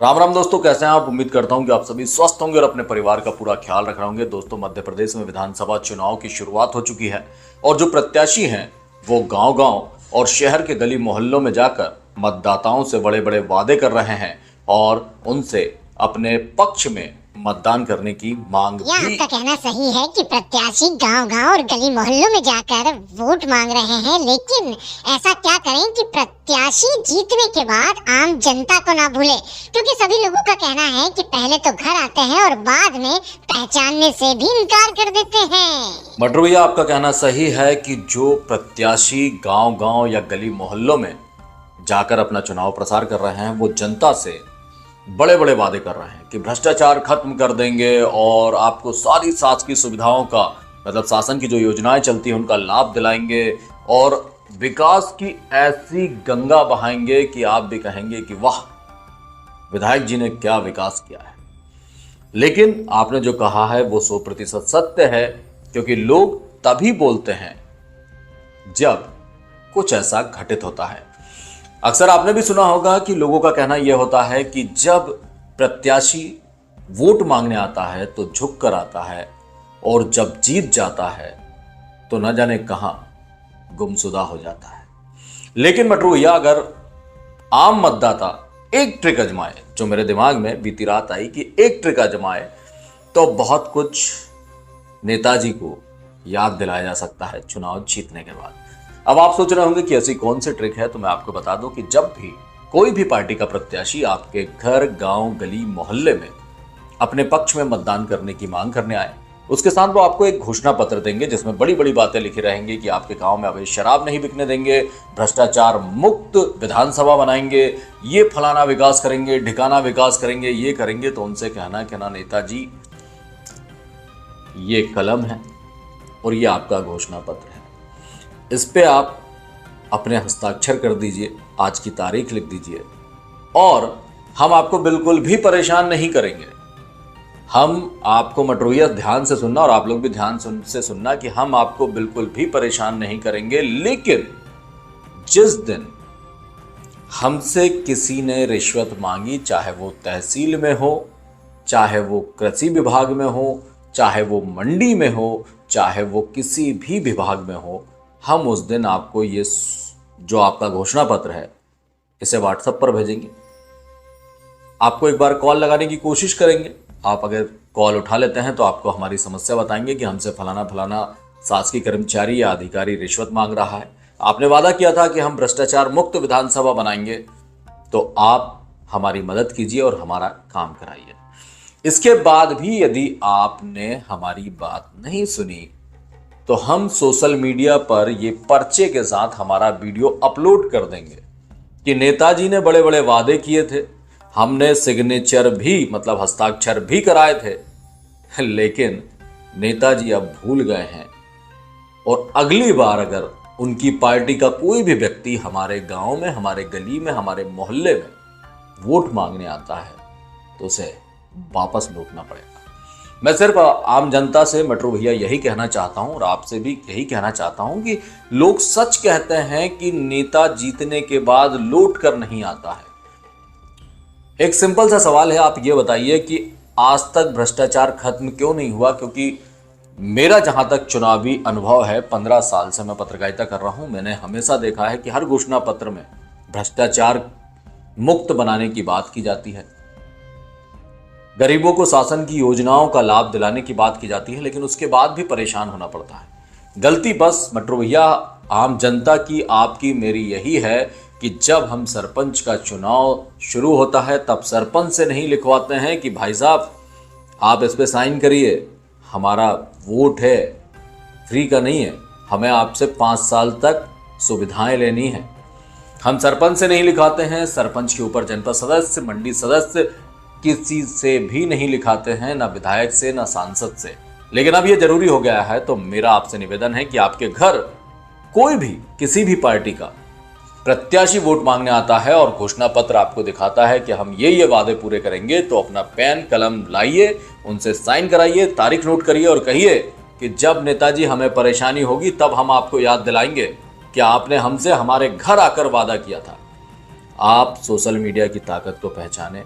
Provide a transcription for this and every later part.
राम राम दोस्तों, कैसे हैं आप। उम्मीद करता हूं कि आप सभी स्वस्थ होंगे और अपने परिवार का पूरा ख्याल रख रहे होंगे। दोस्तों, मध्य प्रदेश में विधानसभा चुनाव की शुरुआत हो चुकी है और जो प्रत्याशी हैं वो गांव-गांव और शहर के गली मोहल्लों में जाकर मतदाताओं से बड़े बड़े वादे कर रहे हैं और उनसे अपने पक्ष में मतदान करने की मांग यह भी। आपका कहना सही है कि प्रत्याशी गांव-गांव और गली मोहल्लों में जाकर वोट मांग रहे हैं, लेकिन ऐसा क्या करें कि प्रत्याशी जीतने के बाद आम जनता को ना भूले, क्योंकि सभी लोगों का कहना है कि पहले तो घर आते हैं और बाद में पहचानने से भी इनकार कर देते हैं। मटर भैया, आपका कहना सही है कि जो प्रत्याशी गांव-गांव या गली मोहल्लों में जाकर अपना चुनाव प्रसार कर रहे हैं वो जनता से बड़े बड़े वादे कर रहे हैं कि भ्रष्टाचार खत्म कर देंगे और आपको सारी शासकीय सुविधाओं का, मतलब शासन की जो योजनाएं चलती हैं उनका लाभ दिलाएंगे और विकास की ऐसी गंगा बहाएंगे कि आप भी कहेंगे कि वाह, विधायक जी ने क्या विकास किया है। लेकिन आपने जो कहा है वो 100% सत्य है, क्योंकि लोग तभी बोलते हैं जब कुछ ऐसा घटित होता है। अक्सर आपने भी सुना होगा कि लोगों का कहना यह होता है कि जब प्रत्याशी वोट मांगने आता है तो झुक कर आता है और जब जीत जाता है तो न जाने कहां गुमशुदा हो जाता है। लेकिन मटरू भैया, अगर आम मतदाता एक ट्रिक आजमाए, जो मेरे दिमाग में बीती रात आई कि एक ट्रिक आजमाए तो बहुत कुछ नेताजी को याद दिलाया जा सकता है चुनाव जीतने के बाद। अब आप सोच रहे होंगे कि ऐसी कौन सी ट्रिक है, तो मैं आपको बता दूं कि जब भी कोई भी पार्टी का प्रत्याशी आपके घर, गांव, गली, मोहल्ले में अपने पक्ष में मतदान करने की मांग करने आए, उसके साथ वो आपको एक घोषणा पत्र देंगे जिसमें बड़ी बड़ी बातें लिखी रहेंगी कि आपके गांव में अवैध शराब नहीं बिकने देंगे, भ्रष्टाचार मुक्त विधानसभा बनाएंगे, ये फलाना विकास करेंगे, ढिकाना विकास करेंगे, ये करेंगे। तो उनसे कहना कि ना नेताजी, ये कलम है और ये आपका घोषणा पत्र है, इस पे आप अपने हस्ताक्षर कर दीजिए, आज की तारीख लिख दीजिए और हम आपको बिल्कुल भी परेशान नहीं करेंगे। हम आपको, मटरोइया ध्यान से सुनना और आप लोग भी ध्यान से सुनना कि हम आपको बिल्कुल भी परेशान नहीं करेंगे, लेकिन जिस दिन हमसे किसी ने रिश्वत मांगी, चाहे वो तहसील में हो, चाहे वो कृषि विभाग में हो, चाहे वो मंडी में हो, चाहे वो किसी भी विभाग में हो, हम उस दिन आपको ये जो आपका घोषणा पत्र है इसे व्हाट्सएप पर भेजेंगे। आपको एक बार कॉल लगाने की कोशिश करेंगे। आप अगर कॉल उठा लेते हैं तो आपको हमारी समस्या बताएंगे कि हमसे फलाना फलाना शासकीय कर्मचारी या अधिकारी रिश्वत मांग रहा है, आपने वादा किया था कि हम भ्रष्टाचार मुक्त विधानसभा बनाएंगे, तो आप हमारी मदद कीजिए और हमारा काम कराइए। इसके बाद भी यदि आपने हमारी बात नहीं सुनी तो हम सोशल मीडिया पर ये पर्चे के साथ हमारा वीडियो अपलोड कर देंगे कि नेताजी ने बड़े बड़े वादे किए थे, हमने सिग्नेचर भी, मतलब हस्ताक्षर भी कराए थे, लेकिन नेताजी अब भूल गए हैं और अगली बार अगर उनकी पार्टी का कोई भी व्यक्ति हमारे गांव में, हमारे गली में, हमारे मोहल्ले में वोट मांगने आता है तो उसे वापस लौटना पड़ेगा। मैं सिर्फ आम जनता से, मटरू भैया, यही कहना चाहता हूं और आपसे भी यही कहना चाहता हूं कि लोग सच कहते हैं कि नेता जीतने के बाद लौट कर नहीं आता है। एक सिंपल सा सवाल है, आप ये बताइए कि आज तक भ्रष्टाचार खत्म क्यों नहीं हुआ? क्योंकि मेरा जहां तक चुनावी अनुभव है, 15 साल से मैं पत्रकारिता कर रहा हूं, मैंने हमेशा देखा है कि हर घोषणा पत्र में भ्रष्टाचार मुक्त बनाने की बात की जाती है, गरीबों को शासन की योजनाओं का लाभ दिलाने की बात की जाती है, लेकिन उसके बाद भी परेशान होना पड़ता है। गलती बस मटरू भैया आम जनता की, आपकी, मेरी यही है कि जब हम सरपंच का चुनाव शुरू होता है तब सरपंच से नहीं लिखवाते हैं कि भाई साहब आप इस पे साइन करिए, हमारा वोट है, फ्री का नहीं है, हमें आपसे 5 साल तक सुविधाएं लेनी है। हम सरपंच से नहीं लिखाते हैं, सरपंच के ऊपर जनपद सदस्य, मंडी सदस्य, किसी से भी नहीं लिखाते हैं, ना विधायक से, ना सांसद से। लेकिन अब यह जरूरी हो गया है, तो मेरा आपसे निवेदन है कि आपके घर कोई भी, किसी भी पार्टी का प्रत्याशी वोट मांगने आता है और घोषणा पत्र आपको दिखाता है कि हम ये वादे पूरे करेंगे, तो अपना पेन कलम लाइए, उनसे साइन कराइए, तारीख नोट करिए और कहिए कि जब नेताजी हमें परेशानी होगी तब हम आपको याद दिलाएंगे कि आपने हमसे हमारे घर आकर वादा किया था। आप सोशल मीडिया की ताकत को पहचाने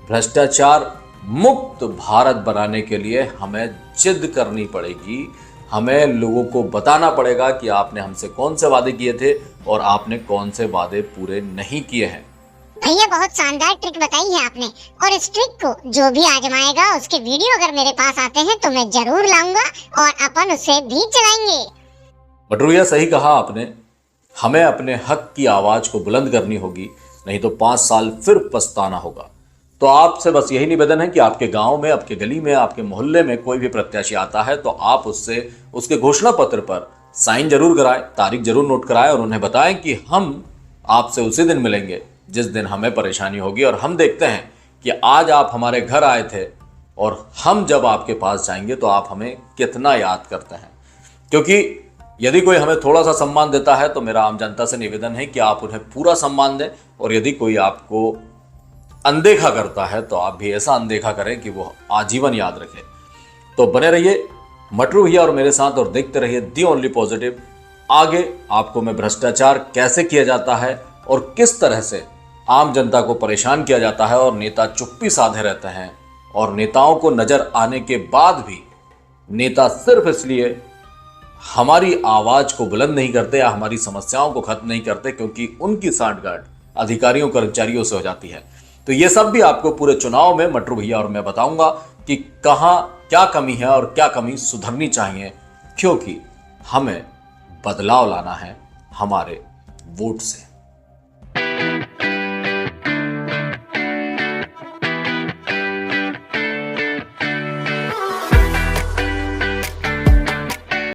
भ्रष्टाचार मुक्त भारत बनाने के लिए हमें जिद करनी पड़ेगी। हमें लोगों को बताना पड़ेगा कि आपने हमसे कौन से वादे किए थे और आपने कौन से वादे पूरे नहीं किए हैं। भैया बहुत शानदार ट्रिक बताई है आपने, और इस ट्रिक को जो भी आजमाएगा उसके वीडियो अगर मेरे पास आते हैं तो मैं जरूर लाऊंगा और अपन उसे भी चलाएंगे। मटरू भैया सही कहा आपने, हमें अपने हक की आवाज को बुलंद करनी होगी, नहीं तो 5 साल फिर पछताना होगा। तो आपसे बस यही निवेदन है कि आपके गांव में, आपके गली में, आपके मोहल्ले में कोई भी प्रत्याशी आता है तो आप उससे उसके घोषणा पत्र पर साइन जरूर कराएं, तारीख जरूर नोट कराएं और उन्हें बताएं कि हम आपसे उसी दिन मिलेंगे जिस दिन हमें परेशानी होगी। और हम देखते हैं कि आज आप हमारे घर आए थे और हम जब आपके पास जाएंगे तो आप हमें कितना याद करते हैं। क्योंकि यदि कोई हमें थोड़ा सा सम्मान देता है तो मेरा आम जनता से निवेदन है कि आप उन्हें पूरा सम्मान दें, और यदि कोई आपको अनदेखा करता है तो आप भी ऐसा अनदेखा करें कि वो आजीवन याद रखे। तो बने रहिए मटरू भैया और मेरे साथ और देखते रहिए दी ओनली पॉजिटिव। आगे आपको मैं भ्रष्टाचार कैसे किया जाता है और किस तरह से आम जनता को परेशान किया जाता है और नेता चुप्पी साधे रहते हैं, और नेताओं को नजर आने के बाद भी नेता सिर्फ इसलिए हमारी आवाज को बुलंद नहीं करते या हमारी समस्याओं को खत्म नहीं करते क्योंकि उनकी सांठगांठ अधिकारियों कर्मचारियों से हो जाती है। तो ये सब भी आपको पूरे चुनाव में मटरू भैया और मैं बताऊंगा कि कहां क्या कमी है और क्या कमी सुधरनी चाहिए, क्योंकि हमें बदलाव लाना है हमारे वोट से।